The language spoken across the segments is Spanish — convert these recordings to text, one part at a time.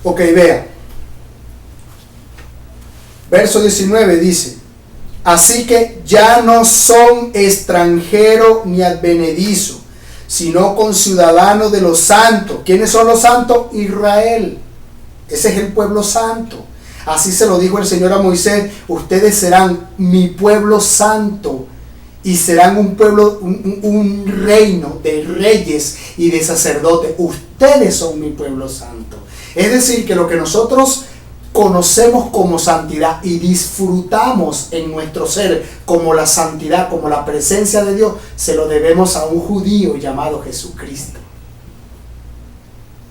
Ok, vea. Verso 19 dice: así que ya no son extranjero ni advenedizo, sino conciudadanos de los santos. ¿Quiénes son los santos? Israel. Ese es el pueblo santo. Así se lo dijo el Señor a Moisés: ustedes serán mi pueblo santo y serán un pueblo, un reino de reyes y de sacerdotes. Ustedes son mi pueblo santo. Es decir, que lo que nosotros conocemos como santidad y disfrutamos en nuestro ser como la santidad, como la presencia de Dios, se lo debemos a un judío llamado Jesucristo,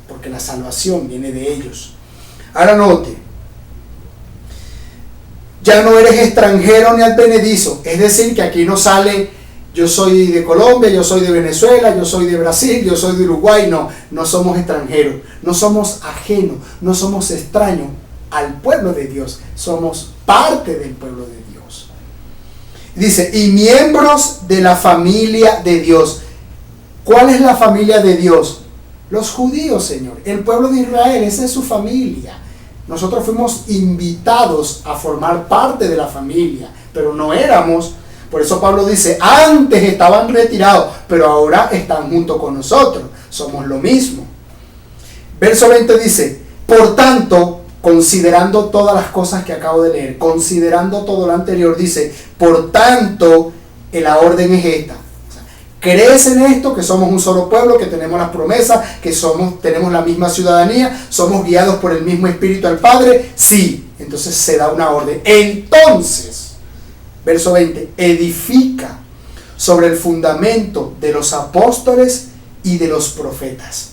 porque la salvación viene de ellos. Ahora note: ya no eres extranjero ni advenedizo. Es decir, que aquí no sale yo soy de Colombia, yo soy de Venezuela, yo soy de Brasil, yo soy de Uruguay. No somos extranjeros, no somos ajenos, no somos extraños al pueblo de Dios, somos parte del pueblo de Dios. Dice: y miembros de la familia de Dios. ¿Cuál es la familia de Dios? Los judíos, Señor, el pueblo de Israel. Esa es su familia. Nosotros fuimos invitados a formar parte de la familia, pero no éramos. Por eso Pablo dice: antes estaban retirados, pero ahora están junto con nosotros. Somos lo mismo. Verso 20 dice: por tanto, considerando todas las cosas que acabo de leer, considerando todo lo anterior, dice: por tanto, la orden es esta. ¿Crees en esto? Que somos un solo pueblo, que tenemos las promesas, que tenemos la misma ciudadanía, somos guiados por el mismo Espíritu al Padre. Sí, entonces se da una orden. Entonces, verso 20, edifica sobre el fundamento de los apóstoles y de los profetas,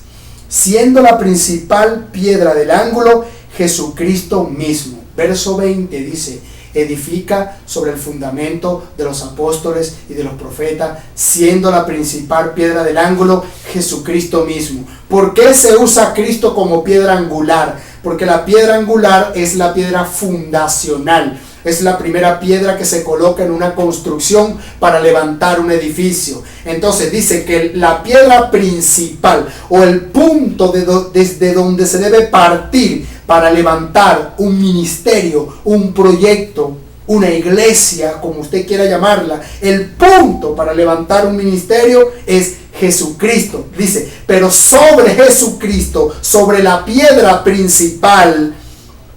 siendo la principal piedra del ángulo Jesucristo mismo. Verso 20 dice: edifica sobre el fundamento de los apóstoles y de los profetas, siendo la principal piedra del ángulo Jesucristo mismo. ¿Por qué se usa a Cristo como piedra angular? Porque la piedra angular es la piedra fundacional. Es la primera piedra que se coloca en una construcción para levantar un edificio. Entonces dice que la piedra principal o el punto desde donde se debe partir para levantar un ministerio, un proyecto, una iglesia, como usted quiera llamarla, el punto para levantar un ministerio es Jesucristo. Dice: pero sobre Jesucristo, sobre la piedra principal,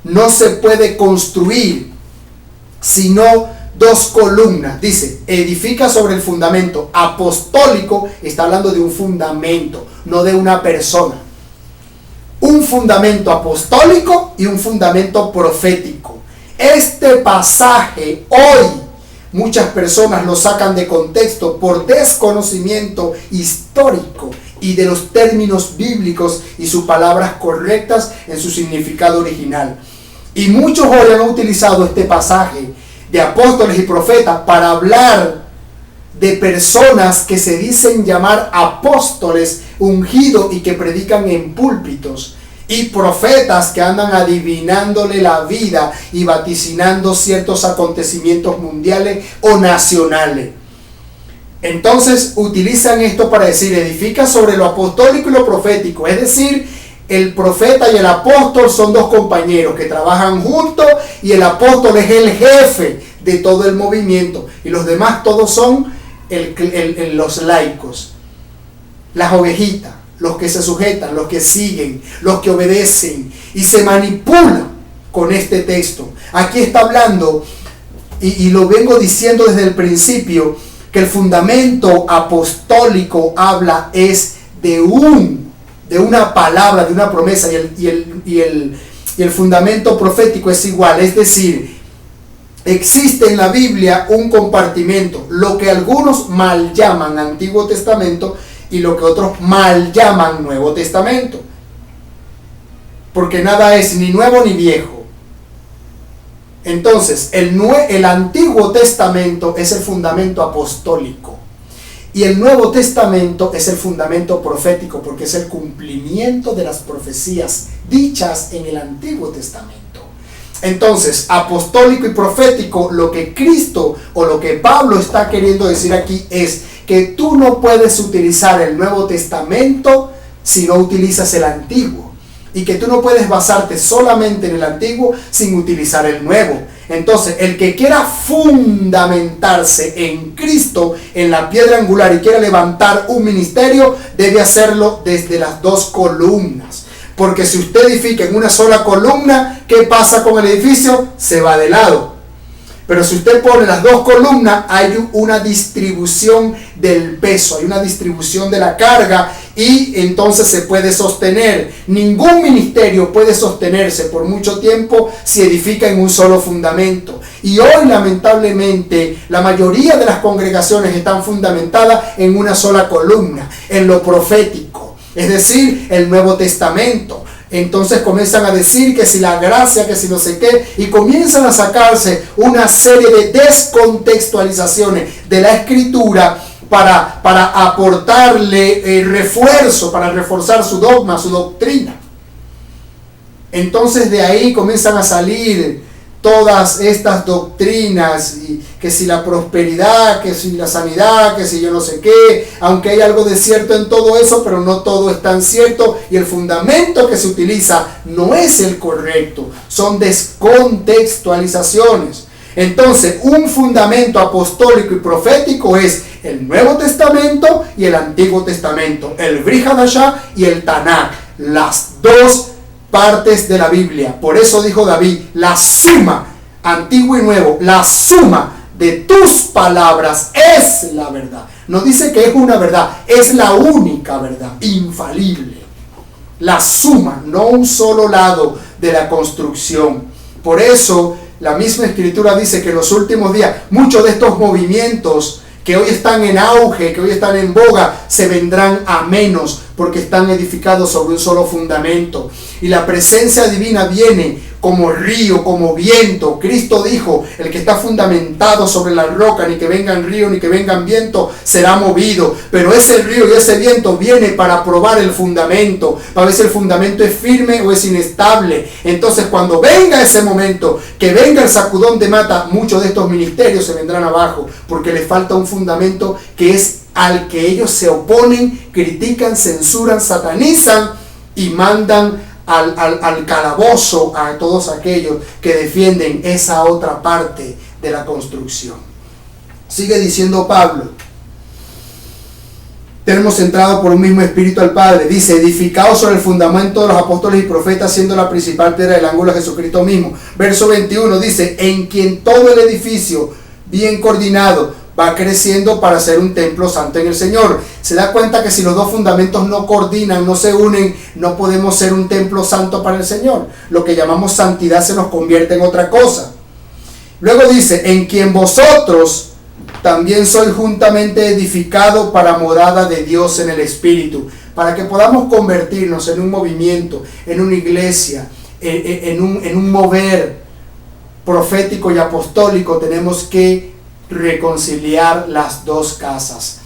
no se puede construir sino dos columnas. Dice: edifica sobre el fundamento apostólico. Está hablando de un fundamento, no de una persona. Un fundamento apostólico y un fundamento profético. Este pasaje hoy muchas personas lo sacan de contexto por desconocimiento histórico y de los términos bíblicos y sus palabras correctas en su significado original. Y muchos hoy han utilizado este pasaje de apóstoles y profetas para hablar de personas que se dicen llamar apóstoles ungidos y que predican en púlpitos, y profetas que andan adivinándole la vida y vaticinando ciertos acontecimientos mundiales o nacionales. Entonces utilizan esto para decir: edifica sobre lo apostólico y lo profético. Es decir, el profeta y el apóstol son dos compañeros que trabajan juntos, y el apóstol es el jefe de todo el movimiento, y los demás todos son los laicos, las ovejitas, los que se sujetan, los que siguen, los que obedecen, y se manipulan con este texto. Aquí está hablando, y lo vengo diciendo desde el principio, que el fundamento apostólico habla es de una palabra, de una promesa, y el fundamento profético es igual. Es decir, existe en la Biblia un compartimento, lo que algunos mal llaman Antiguo Testamento y lo que otros mal llaman Nuevo Testamento, porque nada es ni nuevo ni viejo. Entonces el Antiguo Testamento es el fundamento apostólico, y el Nuevo Testamento es el fundamento profético, porque es el cumplimiento de las profecías dichas en el Antiguo Testamento. Entonces, apostólico y profético, lo que Cristo o lo que Pablo está queriendo decir aquí es que tú no puedes utilizar el Nuevo Testamento si no utilizas el Antiguo. y que tú no puedes basarte solamente en el antiguo sin utilizar el nuevo. Entonces, el que quiera fundamentarse en Cristo, en la piedra angular, y quiera levantar un ministerio, debe hacerlo desde las dos columnas. Porque si usted edifica en una sola columna, ¿qué pasa con el edificio? Se va de lado. Pero si usted pone las dos columnas, hay una distribución del peso, hay una distribución de la carga, y entonces se puede sostener. Ningún ministerio puede sostenerse por mucho tiempo si edifica en un solo fundamento. Y hoy, lamentablemente, la mayoría de las congregaciones están fundamentadas en una sola columna, en lo profético, es decir, el Nuevo Testamento. Entonces comienzan a decir que si la gracia, que si no sé qué, y comienzan a sacarse una serie de descontextualizaciones de la Escritura para aportarle refuerzo, para reforzar su dogma, su doctrina. Entonces de ahí comienzan a salir todas estas doctrinas, y que si la prosperidad, que si la sanidad, que si yo no sé qué, aunque hay algo de cierto en todo eso, pero no todo es tan cierto, y el fundamento que se utiliza no es el correcto, son descontextualizaciones. Entonces, un fundamento apostólico y profético es el Nuevo Testamento y el Antiguo Testamento, el Brit Hadashah y el Tanakh, las dos partes de la Biblia. Por eso dijo David, la suma, antiguo y nuevo, la suma de tus palabras es la verdad. No dice que es una verdad, es la única verdad, infalible. La suma, no un solo lado de la construcción. Por eso la misma Escritura dice que en los últimos días muchos de estos movimientos que hoy están en auge, que hoy están en boga, se vendrán a menos porque están edificados sobre un solo fundamento. Y la presencia divina viene como río, como viento. Cristo dijo, el que está fundamentado sobre la roca, ni que vengan río, ni que vengan viento, será movido. Pero ese río y ese viento viene para probar el fundamento, para ver si el fundamento es firme o es inestable. Entonces cuando venga ese momento, que venga el sacudón de mata, muchos de estos ministerios se vendrán abajo, porque les falta un fundamento que es al que ellos se oponen, critican, censuran, satanizan y mandan al calabozo a todos aquellos que defienden esa otra parte de la construcción. Sigue diciendo Pablo, tenemos entrado por un mismo espíritu al Padre. Dice, edificado sobre el fundamento de los apóstoles y profetas, siendo la principal piedra del ángulo Jesucristo mismo. Verso 21 dice, en quien todo el edificio bien coordinado va creciendo para ser un templo santo en el Señor. Se da cuenta que si los dos fundamentos no coordinan, no se unen, no podemos ser un templo santo para el Señor. Lo que llamamos santidad se nos convierte en otra cosa. Luego dice, en quien vosotros también sois juntamente edificado para morada de Dios en el Espíritu, para que podamos convertirnos en un movimiento, en una iglesia, en un mover profético y apostólico. Tenemos que reconciliar las dos casas.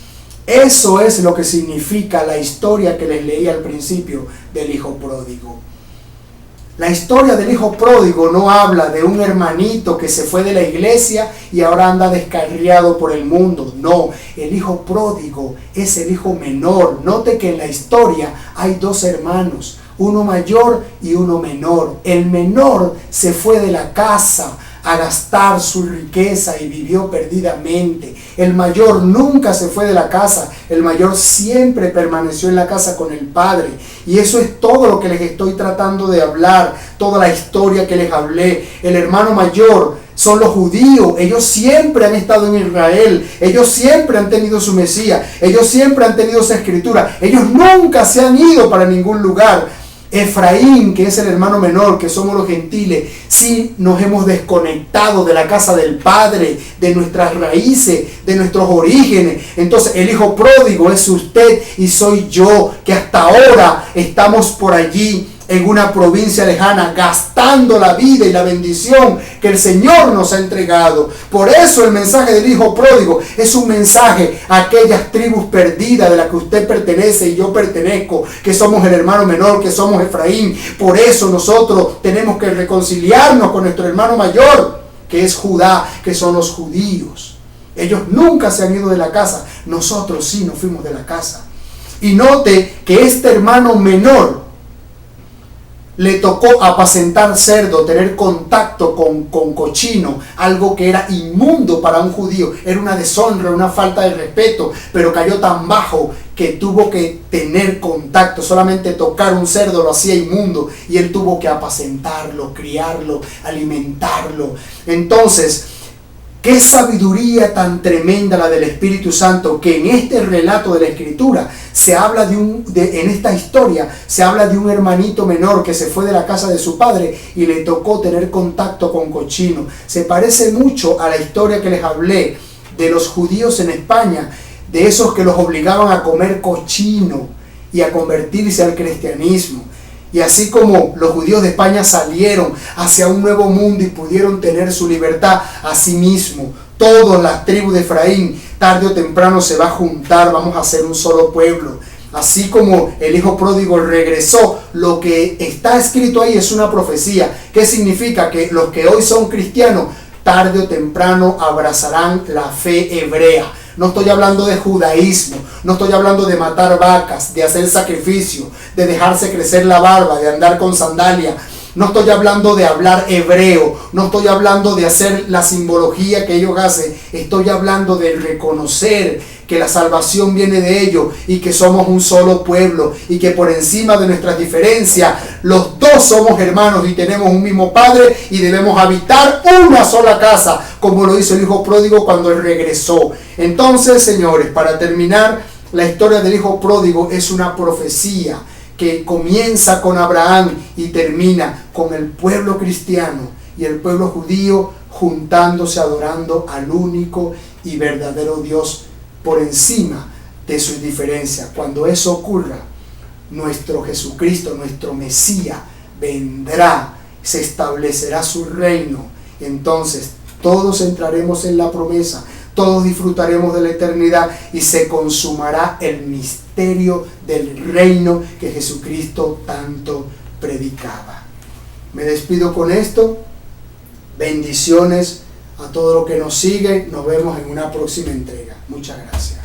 Eso es lo que significa la historia que les leí al principio del hijo pródigo. La historia del hijo pródigo no habla de un hermanito que se fue de la iglesia y ahora anda descarriado por el mundo. No, el hijo pródigo es el hijo menor. Note que en la historia hay dos hermanos, uno mayor y uno menor. El menor se fue de la casa a gastar su riqueza y vivió perdidamente. El mayor nunca se fue de la casa, el mayor siempre permaneció en la casa con el padre. Y eso es todo lo que les estoy tratando de hablar, toda la historia que les hablé. El hermano mayor son los judíos, ellos siempre han estado en Israel, ellos siempre han tenido su Mesías, ellos siempre han tenido esa escritura, ellos nunca se han ido para ningún lugar. Efraín, que es el hermano menor, que somos los gentiles, sí nos hemos desconectado de la casa del Padre, de nuestras raíces, de nuestros orígenes. Entonces el hijo pródigo es usted y soy yo, que hasta ahora estamos por allí en una provincia lejana, gastando la vida y la bendición que el Señor nos ha entregado. Por eso el mensaje del hijo pródigo es un mensaje a aquellas tribus perdidas de las que usted pertenece y yo pertenezco, que somos el hermano menor, que somos Efraín. Por eso nosotros tenemos que reconciliarnos con nuestro hermano mayor, que es Judá, que son los judíos. Ellos nunca se han ido de la casa, nosotros sí nos fuimos de la casa. Y note que este hermano menor le tocó apacentar cerdo, tener contacto con cochino, algo que era inmundo para un judío, era una deshonra, una falta de respeto, pero cayó tan bajo que tuvo que tener contacto. Solamente tocar un cerdo lo hacía inmundo y él tuvo que apacentarlo, criarlo, alimentarlo. Entonces, qué sabiduría tan tremenda la del Espíritu Santo, que en este relato de la Escritura se habla en esta historia se habla de un hermanito menor que se fue de la casa de su padre y le tocó tener contacto con cochino. Se parece mucho a la historia que les hablé de los judíos en España, de esos que los obligaban a comer cochino y a convertirse al cristianismo. Y así como los judíos de España salieron hacia un nuevo mundo y pudieron tener su libertad, así mismo todas las tribus de Efraín tarde o temprano se va a juntar, vamos a ser un solo pueblo. Así como el hijo pródigo regresó, lo que está escrito ahí es una profecía. ¿Qué significa? Que los que hoy son cristianos tarde o temprano abrazarán la fe hebrea. No estoy hablando de judaísmo, no estoy hablando de matar vacas, de hacer sacrificio, de dejarse crecer la barba, de andar con sandalia. No estoy hablando de hablar hebreo, no estoy hablando de hacer la simbología que ellos hacen. Estoy hablando de reconocer que la salvación viene de ellos y que somos un solo pueblo y que por encima de nuestras diferencias los dos somos hermanos y tenemos un mismo Padre y debemos habitar una sola casa, como lo hizo el hijo pródigo cuando él regresó. Entonces, señores, para terminar, la historia del hijo pródigo es una profecía que comienza con Abraham y termina con el pueblo cristiano y el pueblo judío juntándose, adorando al único y verdadero Dios por encima de sus diferencias. Cuando eso ocurra, nuestro Jesucristo, nuestro Mesías, vendrá, se establecerá su reino. Entonces todos entraremos en la promesa, todos disfrutaremos de la eternidad y se consumará el misterio del reino que Jesucristo tanto predicaba. Me despido con esto. Bendiciones a todo lo que nos sigue. Nos vemos en una próxima entrega. Muchas gracias.